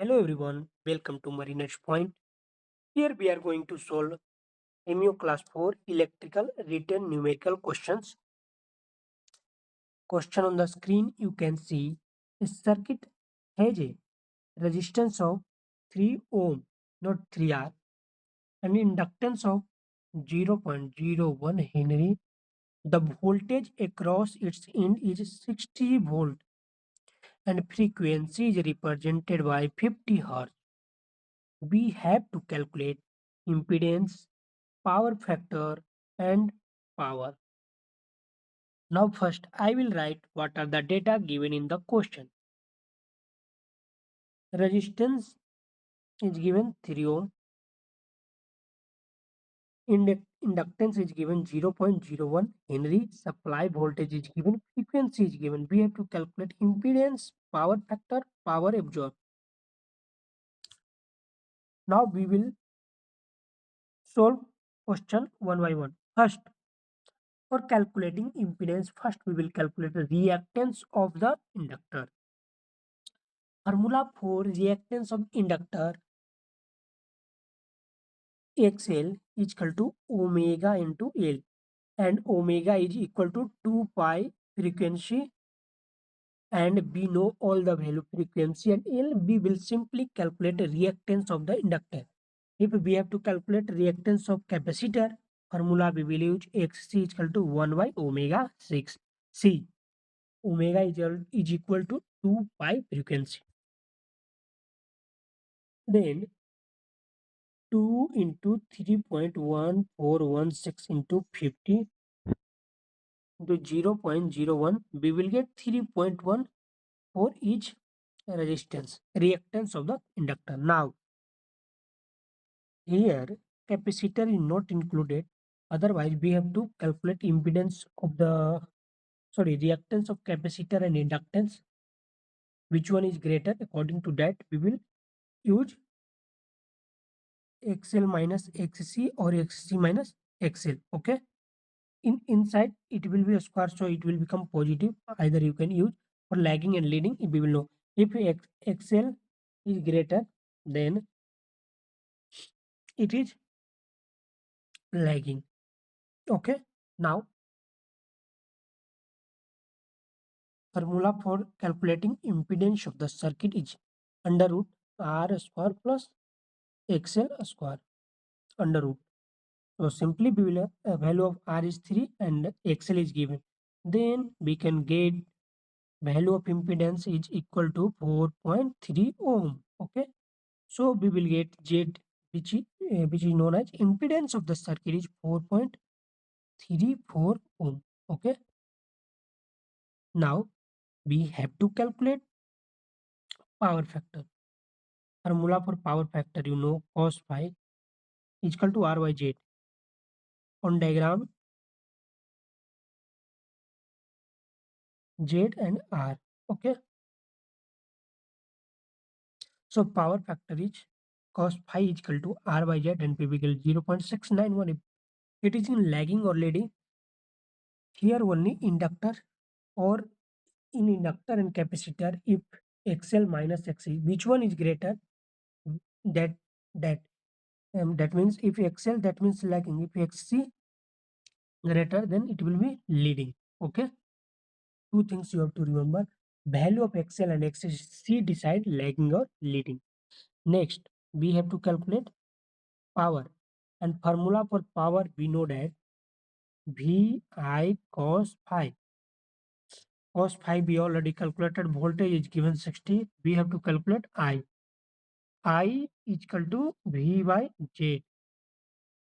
Hello everyone, welcome to Mariners Point. Here we are going to solve MU Class 4 Electrical Written Numerical Questions. Question on the screen you can see a circuit has a resistance of 3 ohm, not 3R, and inductance of 0.01 Henry. The voltage across its end is 60 volt and frequency is represented by 50 Hz. We have to calculate impedance, power factor, and power. Now first I will write what are the data given in the question. Resistance is given 3 ohm, inductance is given 0.01 Henry, supply voltage is given, frequency is given. We have to calculate impedance, power factor, power absorbed. Now we will solve question one by one. First, for calculating impedance, first we will calculate the reactance of the inductor. Formula for reactance of inductor XL is equal to omega into L, and omega is equal to 2 pi frequency, and we know all the value frequency and L. We will simply calculate the reactance of the inductor. If we have to calculate reactance of capacitor, formula we will use XC is equal to 1 by omega 6 C. Omega is equal to 2 pi frequency. Then 2 into 3.1416 into 50 into 0.01, we will get 3.1 for each reactance of the inductor. Now here capacitor is not included, otherwise we have to calculate impedance of the reactance of capacitor and inductance, which one is greater. According to that we will use XL minus XC or XC minus XL. Okay, inside it will be a square, so it will become positive. Either you can use for lagging and leading. We will know if XL is greater, then it is lagging. Okay, now formula for calculating impedance of the circuit is under root R square plus XL square under root. So simply we will a value of R is 3 and XL is given. Then we can get value of impedance is equal to 4.3 ohm. Okay, so we will get Z, which is known as impedance of the circuit is 4.34 ohm. Okay, now we have to calculate power factor. Formula for power factor, you know, cos phi is equal to R by Z. On diagram, Z and R. Okay, so power factor is cos phi is equal to R by Z, and we will get 0.691. If it is in lagging or leading, here only inductor or in inductor and capacitor, if XL minus XC, which one is greater, that that means if XL, that means lagging. If XC greater, then it will be leading. Okay, two things you have to remember: value of XL and XC decide lagging or leading. Next we have to calculate power, and formula for power we know that VI cos phi. Cos phi we already calculated. Voltage is given 60. We have to calculate I. I is equal to V by J.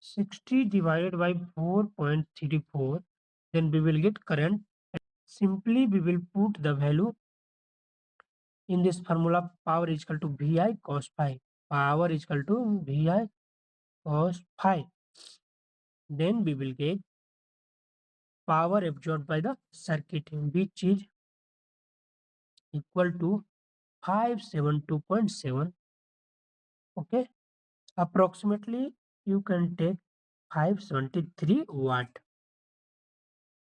60 divided by 4.34. Then we will get current. Simply we will put the value in this formula. Power is equal to VI cos phi. Power is equal to VI cos phi. Then we will get power absorbed by the circuit, which is equal to 572.7. Okay, approximately you can take 573 watt.